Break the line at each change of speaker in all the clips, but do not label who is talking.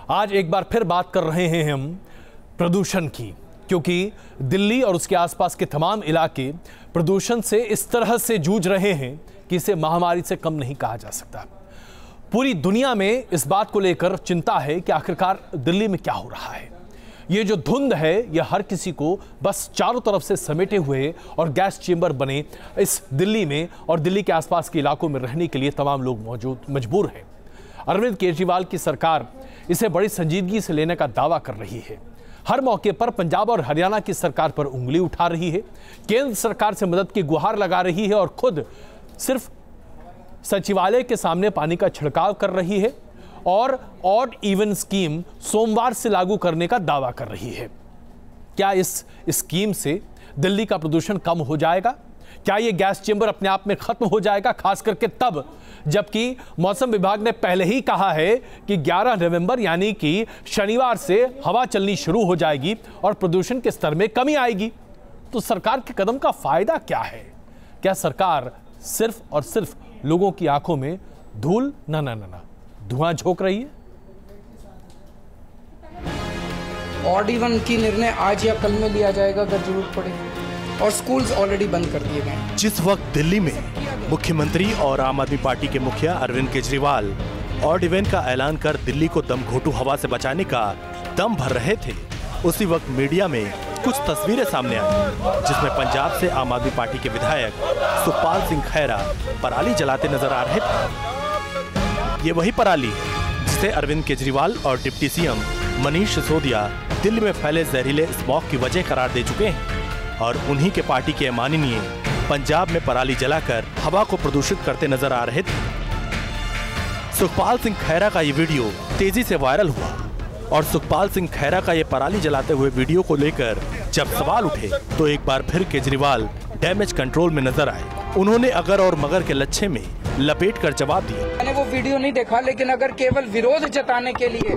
आज एक बार फिर बात कर रहे हैं हम प्रदूषण की, क्योंकि दिल्ली और उसके आसपास के तमाम इलाके प्रदूषण से इस तरह से जूझ रहे हैं कि इसे महामारी से कम नहीं कहा जा सकता। पूरी दुनिया में इस बात को लेकर चिंता है कि आखिरकार दिल्ली में क्या हो रहा है। ये जो धुंध है यह हर किसी को बस चारों तरफ से समेटे हुए और गैस चेंबर बने इस दिल्ली में और दिल्ली के आसपास के इलाकों में रहने के लिए तमाम लोग मजबूर हैं। अरविंद केजरीवाल की सरकार इसे बड़ी संजीदगी से लेने का दावा कर रही है। हर मौके पर पंजाब और हरियाणा की सरकार पर उंगली उठा रही है, केंद्र सरकार से मदद की गुहार लगा रही है और खुद सिर्फ सचिवालय के सामने पानी का छिड़काव कर रही है और ऑड इवन स्कीम सोमवार से लागू करने का दावा कर रही है। क्या इस स्कीम से दिल्ली का प्रदूषण कम हो जाएगा? क्या ये गैस चेंबर अपने आप में खत्म हो जाएगा, खास करके तब जबकि मौसम विभाग ने पहले ही कहा है कि 11 नवंबर यानी कि शनिवार से हवा चलनी शुरू हो जाएगी और प्रदूषण के स्तर में कमी आएगी। तो सरकार के कदम का फायदा क्या है? क्या सरकार सिर्फ और सिर्फ लोगों की आंखों में धूल ना धुआं झोंक रही है?
ऑड इवन की निर्णय आज या कल में लिया जाएगा अगर जरूरत पड़ेगी, और स्कूल्स ऑलरेडी बंद कर दिए गए। जिस वक्त
दिल्ली में मुख्यमंत्री और आम आदमी पार्टी के मुखिया अरविंद केजरीवाल ऑड इवन का ऐलान कर दिल्ली को दमघोंटू हवा से बचाने का दम भर रहे थे, उसी वक्त मीडिया में कुछ तस्वीरें सामने आई जिसमें पंजाब से आम आदमी पार्टी के विधायक सुखपाल सिंह खैरा पराली जलाते नजर आ रहे थे। ये वही पराली है जिसे अरविंद केजरीवाल और डिप्टी सीएम मनीष सिसोदिया दिल्ली में फैले जहरीले स्मॉग की वजह करार दे चुके हैं और उन्हीं के पार्टी के माननीय पंजाब में पराली जलाकर हवा को प्रदूषित करते नजर आ रहे थे। सुखपाल सिंह खैरा का ये वीडियो तेजी से वायरल हुआ और सुखपाल सिंह खैरा का ये पराली जलाते हुए वीडियो को लेकर जब सवाल उठे तो एक बार फिर केजरीवाल डैमेज कंट्रोल में नजर आए। उन्होंने अगर और मगर के लच्छे में लपेट कर जवाब दिया।
मैंने वो वीडियो नहीं देखा, लेकिन अगर केवल विरोध जताने के लिए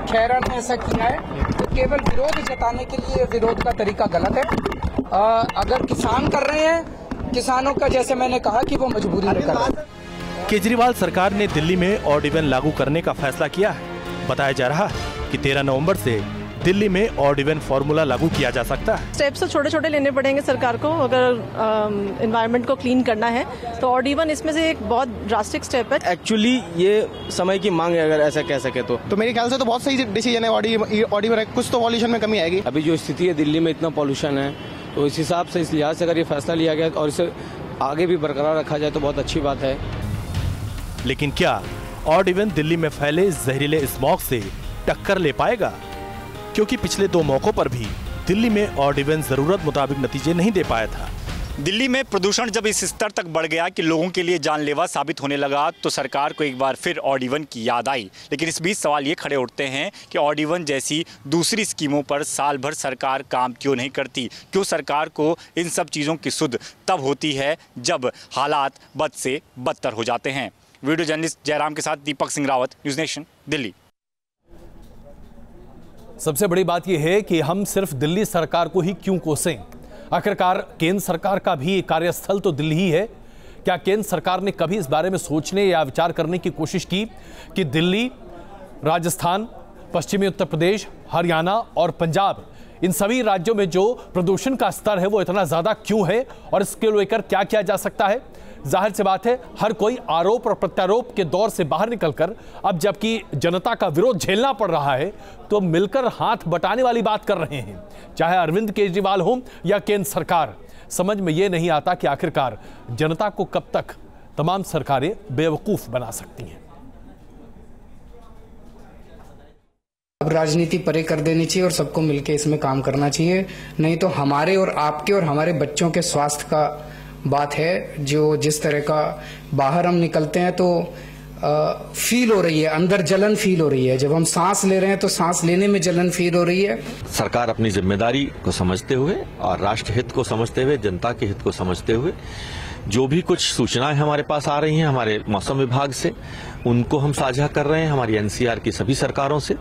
खैरा ने ऐसा किया है तो केवल विरोध जताने के लिए विरोध का तरीका गलत है। अगर किसान कर रहे हैं, किसानों का जैसे मैंने कहा कि वो मजबूरी में कर रहे हैं।
केजरीवाल सरकार ने दिल्ली में ऑड इवन लागू करने का फैसला किया है। बताया जा रहा है कि 13 नवंबर से दिल्ली में ऑड इवन फॉर्मूला लागू किया जा सकता है।
स्टेप्स तो छोटे छोटे लेने पड़ेंगे सरकार को, अगर एनवायरनमेंट को क्लीन करना है तो ऑड इवन इसमें से एक बहुत ड्रास्टिक स्टेप है।
एक्चुअली ये समय की मांग है, अगर ऐसा कह सके तो मेरे ख्याल से तो बहुत सही डिसीजन है। ऑड इवन कुछ तो पॉल्यूशन में कमी आएगी। अभी जो स्थिति है दिल्ली में, इतना पॉल्यूशन है, तो इस हिसाब से इस लिहाज से अगर ये फैसला लिया गया और इसे आगे भी बरकरार रखा जाए तो बहुत अच्छी बात है।
लेकिन क्या ऑड इवन दिल्ली में फैले जहरीले स्मॉग से टक्कर ले पाएगा? क्योंकि पिछले 2 मौकों पर भी दिल्ली में ऑड इवन जरूरत मुताबिक नतीजे नहीं दे पाया था।
दिल्ली में प्रदूषण जब इस स्तर तक बढ़ गया कि लोगों के लिए जानलेवा साबित होने लगा तो सरकार को एक बार फिर ऑड इवन की याद आई। लेकिन इस बीच सवाल ये खड़े उठते हैं कि ऑड इवन जैसी दूसरी स्कीमों पर साल भर सरकार काम क्यों नहीं करती? क्यों सरकार को इन सब चीज़ों की सुध तब होती है जब हालात बद से बदतर हो जाते हैं? वीडियो जर्नलिस्ट जयराम के साथ दीपक सिंह रावत, न्यूज़ नेशन, दिल्ली।
सबसे बड़ी बात यह है कि हम सिर्फ दिल्ली सरकार को ही क्यों कोसें? आखिरकार केंद्र सरकार का भी कार्यस्थल तो दिल्ली ही है। क्या केंद्र सरकार ने कभी इस बारे में सोचने या विचार करने की कोशिश की कि दिल्ली, राजस्थान, पश्चिमी उत्तर प्रदेश, हरियाणा और पंजाब, इन सभी राज्यों में जो प्रदूषण का स्तर है वो इतना ज़्यादा क्यों है और इसके लेकर क्या किया जा सकता है? जाहिर सी बात है हर कोई आरोप और प्रत्यारोप के दौर से बाहर निकलकर अब जबकि जनता का विरोध झेलना पड़ रहा है तो मिलकर हाथ बटाने वाली बात कर रहे हैं, चाहे अरविंद केजरीवाल हो या केंद्र सरकार। समझ में ये नहीं आता कि आखिरकार जनता को कब तक तमाम सरकारें बेवकूफ बना सकती हैं।
अब राजनीति परे कर देनी चाहिए और सबको मिलकर इसमें काम करना चाहिए, नहीं तो हमारे और आपके और हमारे बच्चों के स्वास्थ्य का बात है। जो जिस तरह का बाहर हम निकलते हैं तो फील हो रही है, अंदर जलन फील हो रही है। जब हम सांस ले रहे हैं तो सांस लेने में जलन फील हो रही है।
सरकार अपनी जिम्मेदारी को समझते हुए और राष्ट्र हित को समझते हुए, जनता के हित को समझते हुए जो भी कुछ सूचनाएं हमारे पास आ रही हैं हमारे मौसम विभाग से, उनको हम साझा कर रहे हैं हमारी एनसीआर की सभी सरकारों से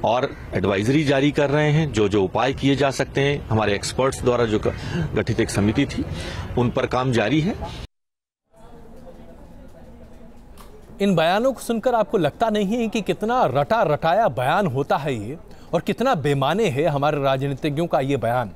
और एडवाइजरी जारी कर रहे हैं। जो जो उपाय किए जा सकते हैं हमारे एक्सपर्ट्स द्वारा जो गठित एक समिति थी उन पर काम जारी है।
इन बयानों को सुनकर आपको लगता नहीं है कि कितना रटा रटाया बयान होता है ये, और कितना बेमाने है हमारे राजनीतिज्ञों का ये बयान?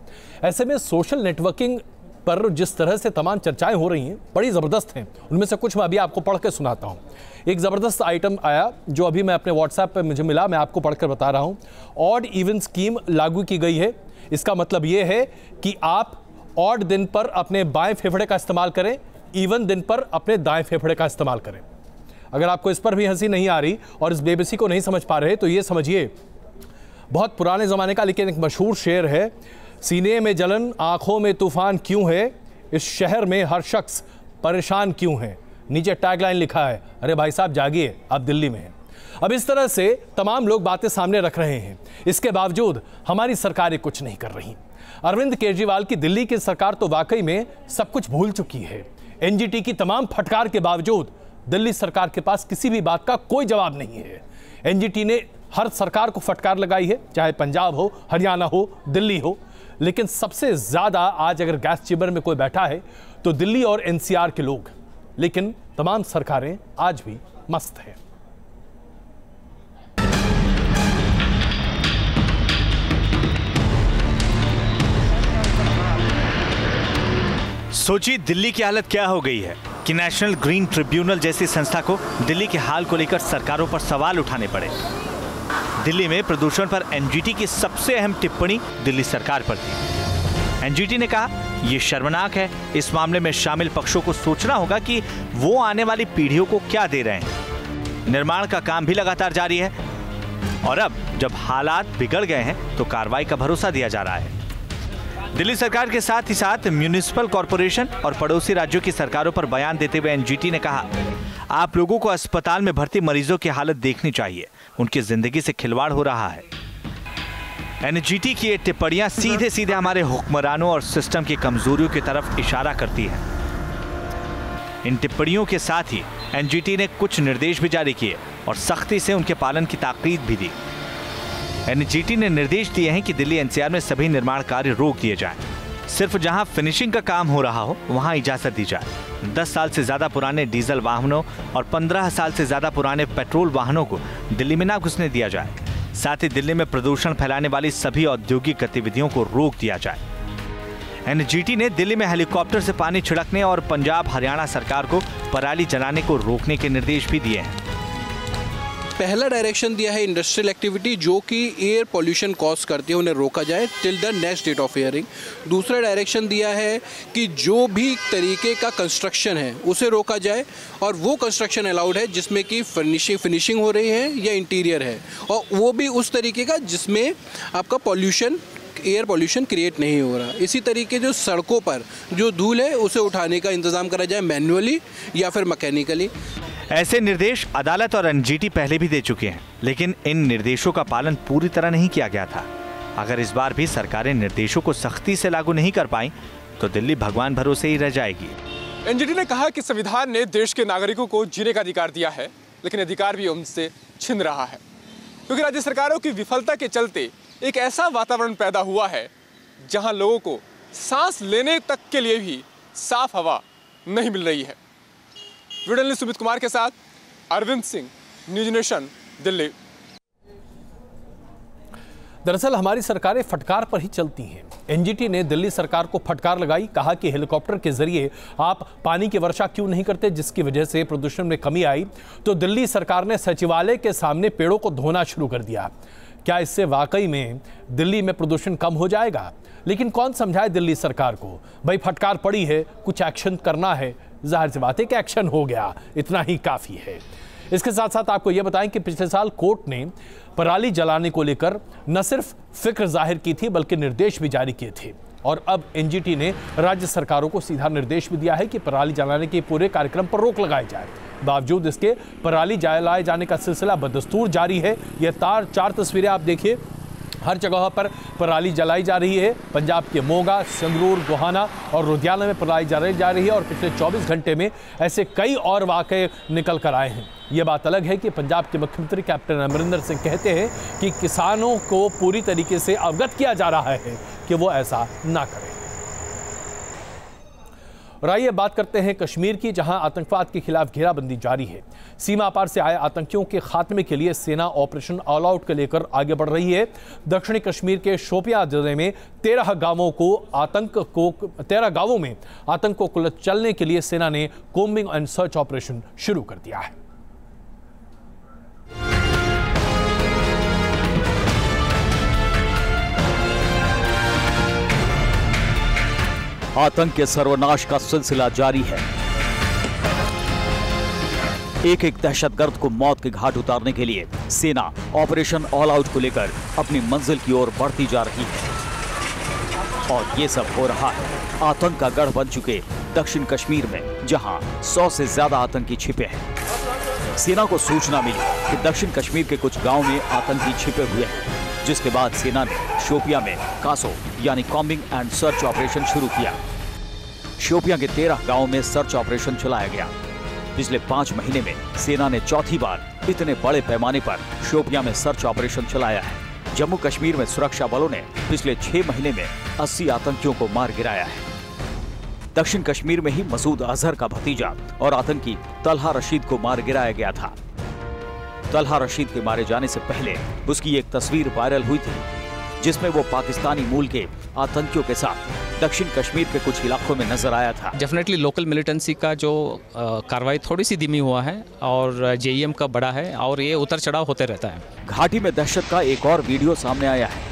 ऐसे में सोशल नेटवर्किंग पर जिस तरह से तमाम चर्चाएं हो रही हैं बड़ी ज़बरदस्त हैं। उनमें से कुछ मैं अभी आपको पढ़ के सुनाता हूं। एक ज़बरदस्त आइटम आया जो अभी मैं अपने व्हाट्सएप पर मुझे मिला, मैं आपको पढ़कर बता रहा हूं। ऑड इवन स्कीम लागू की गई है। इसका मतलब ये है कि आप ऑड दिन पर अपने बाएं फेफड़े का इस्तेमाल करें, इवन दिन पर अपने दाएं फेफड़े का इस्तेमाल करें। अगर आपको इस पर भी हंसी नहीं आ रही और इस बेबसी को नहीं समझ पा रहे तो ये समझिए, बहुत पुराने ज़माने का लेकिन एक मशहूर शेर है, सीने में जलन आंखों में तूफान क्यों है, इस शहर में हर शख्स परेशान क्यों है। नीचे टैगलाइन लिखा है, अरे भाई साहब जागिए, आप दिल्ली में हैं। अब इस तरह से तमाम लोग बातें सामने रख रहे हैं, इसके बावजूद हमारी सरकारें कुछ नहीं कर रही। अरविंद केजरीवाल की दिल्ली की सरकार तो वाकई में सब कुछ भूल चुकी है। एनजीटी की तमाम फटकार के बावजूद दिल्ली सरकार के पास किसी भी बात का कोई जवाब नहीं है। एनजीटी ने हर सरकार को फटकार लगाई है, चाहे पंजाब हो, हरियाणा हो, दिल्ली हो, लेकिन सबसे ज्यादा आज अगर गैस चेंबर में कोई बैठा है तो दिल्ली और एनसीआर के लोग। लेकिन तमाम सरकारें आज भी मस्त हैं।
सोचिए दिल्ली की हालत क्या हो गई है कि नेशनल ग्रीन ट्रिब्यूनल जैसी संस्था को दिल्ली के हाल को लेकर सरकारों पर सवाल उठाने पड़े। दिल्ली में प्रदूषण पर एनजीटी की सबसे अहम टिप्पणी दिल्ली सरकार पर थी। एनजीटी ने कहा, यह शर्मनाक है, इस मामले में शामिल पक्षों को सोचना होगा कि वो आने वाली पीढ़ियों को क्या दे रहे हैं। निर्माण का काम भी लगातार जारी है और अब जब हालात बिगड़ गए हैं तो कार्रवाई का भरोसा दिया जा रहा है। दिल्ली सरकार के साथ ही साथ म्यूनिसिपल कॉरपोरेशन और पड़ोसी राज्यों की सरकारों पर बयान देते हुए एनजीटी ने कहा, आप लोगों को अस्पताल में भर्ती मरीजों की हालत देखनी चाहिए, उनकी जिंदगी से खिलवाड़ हो रहा है। एनजीटी की ये टिप्पणियां सीधे सीधे हमारे हुक्मरानों और सिस्टम की कमजोरियों की तरफ इशारा करती हैं। इन टिप्पणियों के साथ ही एनजीटी ने कुछ निर्देश भी जारी किए और सख्ती से उनके पालन की ताकीद भी दी। एनजीटी ने निर्देश दिए हैं कि दिल्ली एनसीआर में सभी निर्माण कार्य रोक दिए जाएं। सिर्फ जहां फिनिशिंग का काम हो रहा हो वहां इजाजत दी जाए। 10 साल से ज्यादा पुराने डीजल वाहनों और 15 साल से ज्यादा पुराने पेट्रोल वाहनों को दिल्ली में ना घुसने दिया जाए। साथ ही दिल्ली में प्रदूषण फैलाने वाली सभी औद्योगिक गतिविधियों को रोक दिया जाए। एनजीटी ने दिल्ली में हेलीकॉप्टर से पानी छिड़कने और पंजाब हरियाणा सरकार को पराली जलाने को रोकने के निर्देश भी दिए हैं।
पहला डायरेक्शन दिया है इंडस्ट्रियल एक्टिविटी जो कि एयर पोल्यूशन कॉज करती है उन्हें रोका जाए till the next date of hearing. दूसरा डायरेक्शन दिया है कि जो भी तरीके का कंस्ट्रक्शन है उसे रोका जाए और वो कंस्ट्रक्शन अलाउड है जिसमें कि फिनिशिंग हो रही है या इंटीरियर है, और वो भी उस तरीके का जिसमें आपका पॉल्यूशन एयर पॉल्यूशन क्रिएट नहीं हो रहा। इसी तरीके जो सड़कों पर जो धूल है उसे उठाने का इंतज़ाम करा जाए मैन्युअली या फिर मैकेनिकली।
ऐसे निर्देश अदालत और एनजीटी पहले भी दे चुके हैं, लेकिन इन निर्देशों का पालन पूरी तरह नहीं किया गया था। अगर इस बार भी सरकारें निर्देशों को सख्ती से लागू नहीं कर पाई तो दिल्ली भगवान भरोसे ही रह जाएगी।
एनजीटी ने कहा कि संविधान ने देश के नागरिकों को जीने का अधिकार दिया है, लेकिन अधिकार भी उनसे छिन रहा है, क्योंकि राज्य सरकारों की विफलता के चलते एक ऐसा वातावरण पैदा हुआ है जहां लोगों को सांस लेने तक के लिए भी साफ हवा नहीं मिल रही है। वीडियो जर्नलिस्ट सुमित कुमार के साथ अरविंद सिंह, न्यूज नेशन, दिल्ली।
दरअसल हमारी सरकारें फटकार पर ही चलती हैं। एनजीटी ने दिल्ली सरकार को फटकार लगाई, कहा कि हेलीकॉप्टर के जरिए आप पानी की वर्षा क्यों नहीं करते, जिसकी वजह से प्रदूषण में कमी आई। तो दिल्ली सरकार ने सचिवालय के सामने पेड़ों को धोना शुरू कर दिया। क्या इससे वाकई में दिल्ली में प्रदूषण कम हो जाएगा? लेकिन कौन समझाए दिल्ली सरकार को, भाई फटकार पड़ी है, कुछ एक्शन करना है। जाहिर सी बात है कि एक्शन हो गया, इतना ही काफ़ी है। इसके साथ साथ आपको यह बताएं कि पिछले साल कोर्ट ने पराली जलाने को लेकर न सिर्फ फिक्र जाहिर की थी बल्कि निर्देश भी जारी किए थे, और अब एनजीटी ने राज्य सरकारों को सीधा निर्देश भी दिया है कि पराली जलाने के पूरे कार्यक्रम पर रोक लगाई जाए। बावजूद इसके पराली जलाए जाने का सिलसिला बदस्तूर जारी है। यह 4 तस्वीरें आप देखिए, हर जगह पर पराली जलाई जा रही है। पंजाब के मोगा, संगरूर, गोहाना और लुधियाना में पराली जलाई जा रही है, और पिछले 24 घंटे में ऐसे कई और वाक़े निकल कर आए हैं। ये बात अलग है कि पंजाब के मुख्यमंत्री कैप्टन अमरिंदर सिंह कहते हैं कि किसानों को पूरी तरीके से अवगत किया जा रहा है कि वो ऐसा ना करें। और आइए बात करते हैं कश्मीर की, जहां आतंकवाद के खिलाफ घेराबंदी जारी है। सीमा पार से आए आतंकियों के खात्मे के लिए सेना ऑपरेशन ऑल आउट को लेकर आगे बढ़ रही है। दक्षिणी कश्मीर के शोपियां जिले में 13 गांवों में आतंक को कुचलने के लिए सेना ने कोम्बिंग एंड सर्च ऑपरेशन शुरू कर दिया है।
आतंक के सर्वनाश का सिलसिला जारी है। एक एक दहशतगर्द को मौत के घाट उतारने के लिए सेना ऑपरेशन ऑल आउट को लेकर अपनी मंजिल की ओर बढ़ती जा रही है। और ये सब हो रहा है आतंक का गढ़ बन चुके दक्षिण कश्मीर में, जहां 100 से ज्यादा आतंकी छिपे हैं। सेना को सूचना मिली कि दक्षिण कश्मीर के कुछ गांव में आतंकी छिपे हुए हैं, जिसके बाद सेना ने शोपियां में कासो यानी कॉम्बिंग एंड सर्च ऑपरेशन शुरू किया। शोपियां के 13 गांवों में सर्च ऑपरेशन चलाया गया। पिछले 5 महीने में सेना ने चौथी बार इतने बड़े पैमाने पर शोपियां में सर्च ऑपरेशन चलाया है। जम्मू कश्मीर में सुरक्षा बलों ने पिछले 6 महीने में 80 आतंकियों को मार गिराया है। दक्षिण कश्मीर में ही मसूद अजहर का भतीजा और आतंकी तलहा रशीद को मार गिराया गया था। तलहा रशीद के मारे जाने से पहले उसकी एक तस्वीर वायरल हुई थी, जिसमें वो पाकिस्तानी मूल के आतंकियों के साथ दक्षिण कश्मीर के कुछ इलाकों में नजर आया था।
डेफिनेटली लोकल मिलिटेंसी का जो कार्रवाई थोड़ी सी धीमी हुआ है और जेईएम का बड़ा है और ये उतर चढ़ाव होते रहता है।
घाटी में दहशत का एक और वीडियो सामने आया है।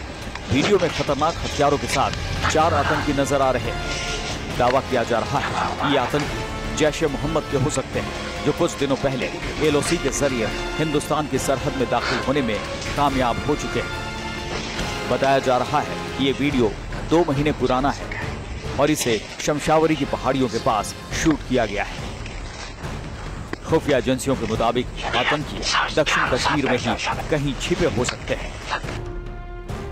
वीडियो में खतरनाक हथियारों के साथ 4 आतंकी नजर आ रहे हैं। दावा किया जा रहा है ये आतंकी जैश ए मोहम्मद के हो सकते हैं, जो कुछ दिनों पहले LOC के जरिए हिंदुस्तान की सरहद में दाखिल होने में कामयाब हो चुके हैं। बताया जा रहा है कि ये वीडियो 2 महीने पुराना है और इसे शमशावरी की पहाड़ियों के पास शूट किया गया है। खुफिया एजेंसियों के मुताबिक आतंकी दक्षिण कश्मीर में ही कहीं छिपे हो सकते हैं।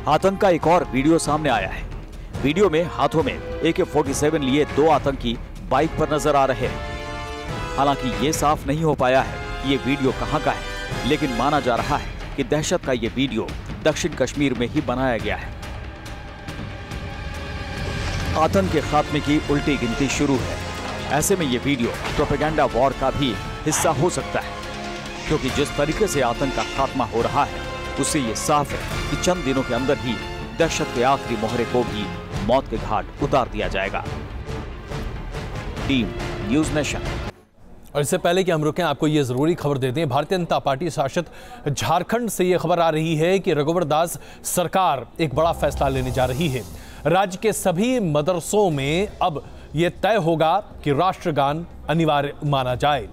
आतंक का एक और वीडियो सामने आया है। वीडियो में हाथों में AK-47 लिए 2 आतंकी बाइक पर नजर आ रहे हैं। हालांकि ये साफ नहीं हो पाया है कि ये वीडियो कहां का है, लेकिन माना जा रहा है कि दहशत का ये वीडियो दक्षिण कश्मीर में ही बनाया गया है। आतंक के खात्मे की उल्टी गिनती शुरू है। ऐसे में ये वीडियो प्रोपेगेंडा वॉर का भी हिस्सा हो सकता है, क्योंकि जिस तरीके से आतंक का खात्मा हो रहा है उससे ये साफ है कि चंद दिनों के अंदर ही दहशत के आखिरी मोहरे को भी मौत के घाट उतार दिया जाएगा। Team news nation.
और इससे पहले कि हम रुकें, आपको ये जरूरी खबर दे दें। भारतीय जनता पार्टी शासित झारखंड से ये खबर आ रही है कि रघुवर दास सरकार एक बड़ा फैसला लेने जा रही है। राज्य के सभी मदरसों में अब यह तय होगा कि राष्ट्रगान अनिवार्य माना जाए।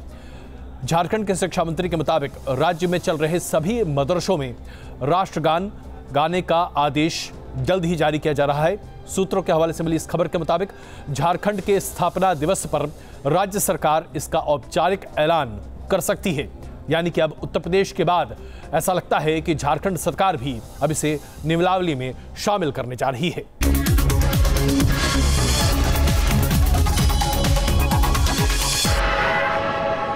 झारखंड के शिक्षा मंत्री के मुताबिक राज्य में चल रहे सभी मदरसों में राष्ट्रगान गाने का आदेश जल्द ही जारी किया जा रहा है। सूत्रों के हवाले से मिली इस खबर के मुताबिक झारखंड के स्थापना दिवस पर राज्य सरकार इसका औपचारिक ऐलान कर सकती है। यानी कि अब उत्तर प्रदेश के बाद ऐसा लगता है कि झारखंड सरकार भी अब इसे नियमावली में शामिल करने जा रही है।